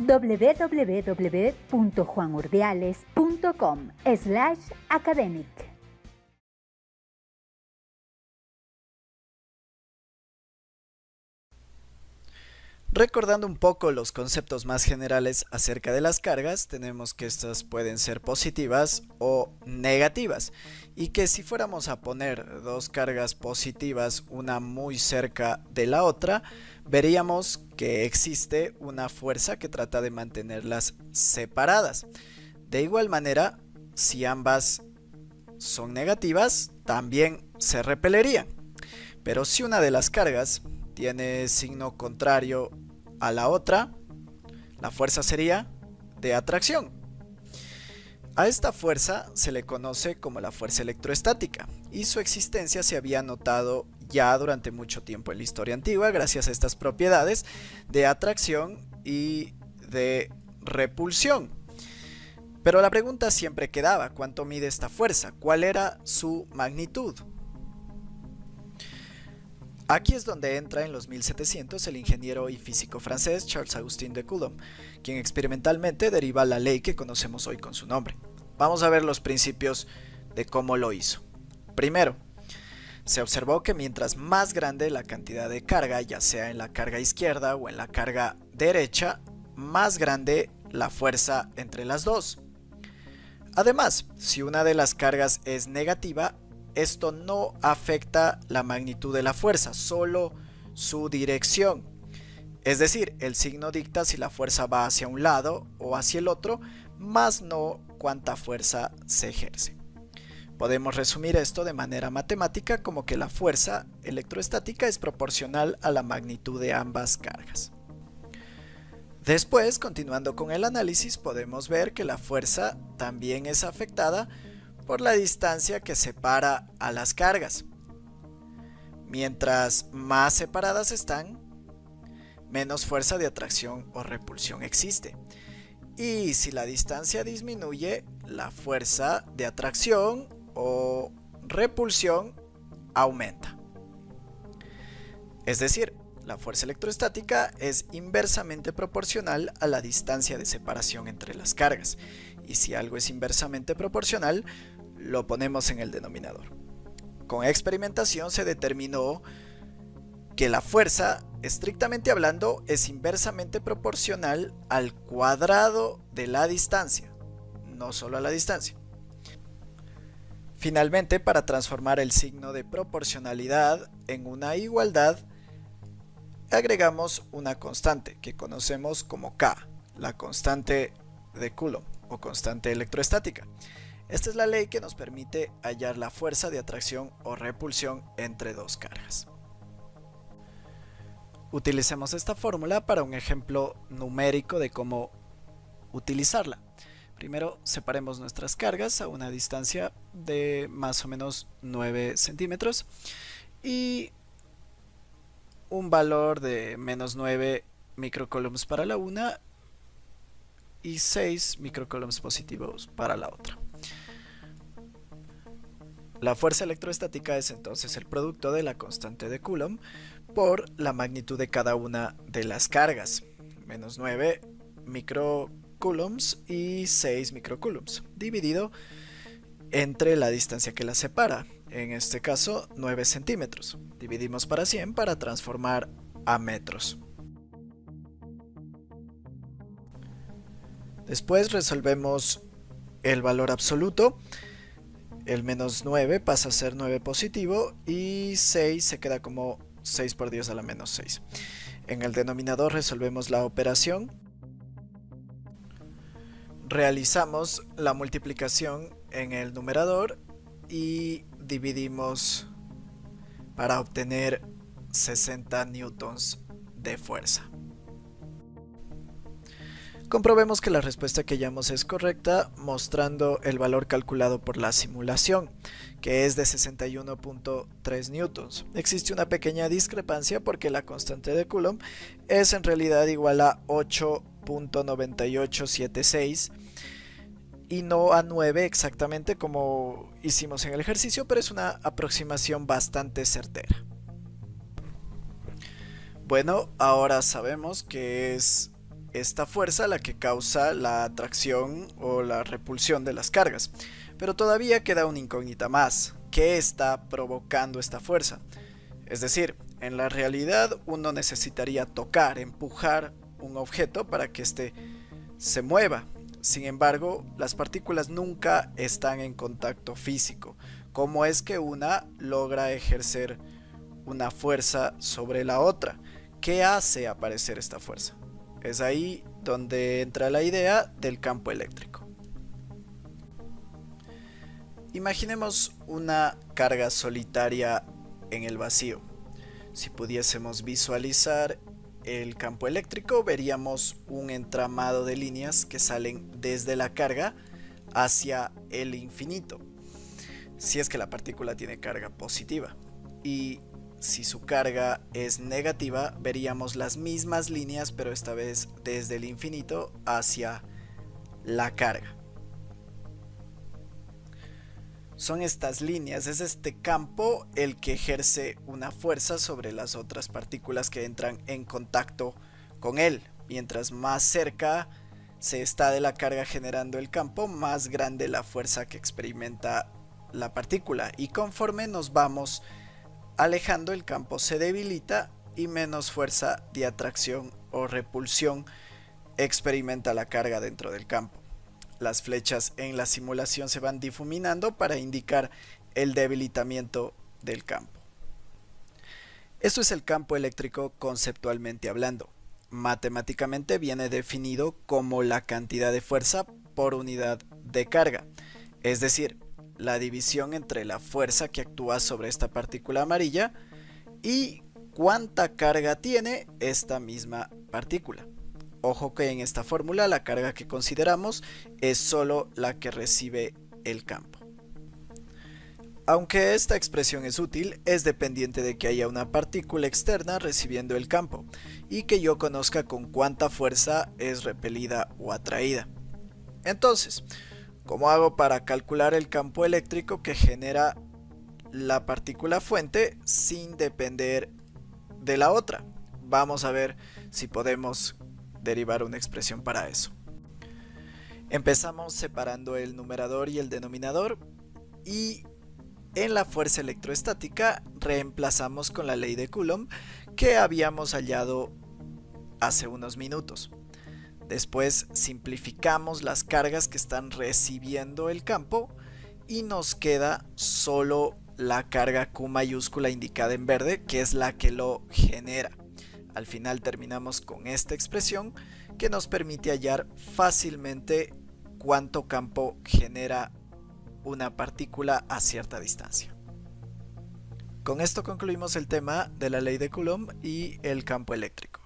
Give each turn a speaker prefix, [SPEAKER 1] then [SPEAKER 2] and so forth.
[SPEAKER 1] www.juanurdiales.com/academic.
[SPEAKER 2] Recordando un poco los conceptos más generales acerca de las cargas, tenemos que estas pueden ser positivas o negativas, y que si fuéramos a poner dos cargas positivas una muy cerca de la otra, veríamos que existe una fuerza que trata de mantenerlas separadas. De igual manera, si ambas son negativas, también se repelerían. Pero si una de las cargas tiene signo contrario a la otra, la fuerza sería de atracción. A esta fuerza se le conoce como la fuerza electroestática, y su existencia se había notado ya durante mucho tiempo en la historia antigua gracias a estas propiedades de atracción y de repulsión. Pero la pregunta siempre quedaba: ¿cuánto mide esta fuerza? ¿Cuál era su magnitud? Aquí es donde entra en los 1700 el ingeniero y físico francés Charles-Augustin de Coulomb, quien experimentalmente deriva la ley que conocemos hoy con su nombre. Vamos a ver los principios de cómo lo hizo. Primero, se observó que mientras más grande la cantidad de carga, ya sea en la carga izquierda o en la carga derecha, más grande la fuerza entre las dos. Además, si una de las cargas es negativa, esto no afecta la magnitud de la fuerza, solo su dirección. Es decir, el signo dicta si la fuerza va hacia un lado o hacia el otro, más no cuánta fuerza se ejerce. Podemos resumir esto de manera matemática como que la fuerza electroestática es proporcional a la magnitud de ambas cargas. Después, continuando con el análisis, podemos ver que la fuerza también es afectada por la distancia que separa a las cargas. Mientras más separadas están, menos fuerza de atracción o repulsión existe. Y si la distancia disminuye, la fuerza de atracción o repulsión aumenta. Es decir, la fuerza electroestática es inversamente proporcional a la distancia de separación entre las cargas. Y si algo es inversamente proporcional, lo ponemos en el denominador. Con experimentación se determinó que la fuerza, estrictamente hablando, es inversamente proporcional al cuadrado de la distancia, no solo a la distancia. Finalmente, para transformar el signo de proporcionalidad en una igualdad, agregamos una constante que conocemos como K, la constante de Coulomb o constante electroestática. Esta es la ley que nos permite hallar la fuerza de atracción o repulsión entre dos cargas. Utilicemos esta fórmula para un ejemplo numérico de cómo utilizarla. Primero, separemos nuestras cargas a una distancia de más o menos 9 centímetros y un valor de menos 9 microcoulombs para la una y 6 microcoulombs positivos para la otra. La fuerza electroestática es entonces el producto de la constante de Coulomb por la magnitud de cada una de las cargas, menos 9 microcoulombs y 6 microcoulombs, dividido entre la distancia que las separa, en este caso 9 centímetros. Dividimos para 100 para transformar a metros. Después resolvemos el valor absoluto. El menos 9 pasa a ser 9 positivo y 6 se queda como 6 por 10 a la menos 6. En el denominador resolvemos la operación. Realizamos la multiplicación en el numerador y dividimos para obtener 60 newtons de fuerza. Comprobemos que la respuesta que hallamos es correcta mostrando el valor calculado por la simulación, que es de 61.3 newtons. Existe una pequeña discrepancia porque la constante de Coulomb es en realidad igual a 8.9876 y no a 9 exactamente como hicimos en el ejercicio, pero es una aproximación bastante certera. Bueno, ahora sabemos que es esta fuerza la que causa la atracción o la repulsión de las cargas. Pero todavía queda una incógnita más. ¿Qué está provocando esta fuerza? Es decir, en la realidad uno necesitaría tocar, empujar un objeto para que éste se mueva. Sin embargo, las partículas nunca están en contacto físico. ¿Cómo es que una logra ejercer una fuerza sobre la otra? ¿Qué hace aparecer esta fuerza? Es ahí donde entra la idea del campo eléctrico. Imaginemos una carga solitaria en el vacío. Si pudiésemos visualizar el campo eléctrico, veríamos un entramado de líneas que salen desde la carga hacia el infinito, si es que la partícula tiene carga positiva. Y si su carga es negativa, veríamos las mismas líneas, pero esta vez desde el infinito hacia la carga. Son estas líneas, es este campo el que ejerce una fuerza sobre las otras partículas que entran en contacto con él. Mientras más cerca se está de la carga generando el campo, más grande la fuerza que experimenta la partícula, y conforme nos vamos alejando, el campo se debilita y menos fuerza de atracción o repulsión experimenta la carga dentro del campo. Las flechas en la simulación se van difuminando para indicar el debilitamiento del campo. Esto es el campo eléctrico conceptualmente hablando. Matemáticamente viene definido como la cantidad de fuerza por unidad de carga, es decir, la división entre la fuerza que actúa sobre esta partícula amarilla y cuánta carga tiene esta misma partícula. Ojo que en esta fórmula la carga que consideramos es solo la que recibe el campo. Aunque esta expresión es útil, es dependiente de que haya una partícula externa recibiendo el campo y que yo conozca con cuánta fuerza es repelida o atraída. Entonces, ¿cómo hago para calcular el campo eléctrico que genera la partícula fuente sin depender de la otra? Vamos a ver si podemos derivar una expresión para eso. Empezamos separando el numerador y el denominador, y en la fuerza electrostática reemplazamos con la ley de Coulomb que habíamos hallado hace unos minutos. Después simplificamos las cargas que están recibiendo el campo y nos queda solo la carga Q mayúscula indicada en verde, que es la que lo genera. Al final terminamos con esta expresión que nos permite hallar fácilmente cuánto campo genera una partícula a cierta distancia. Con esto concluimos el tema de la ley de Coulomb y el campo eléctrico.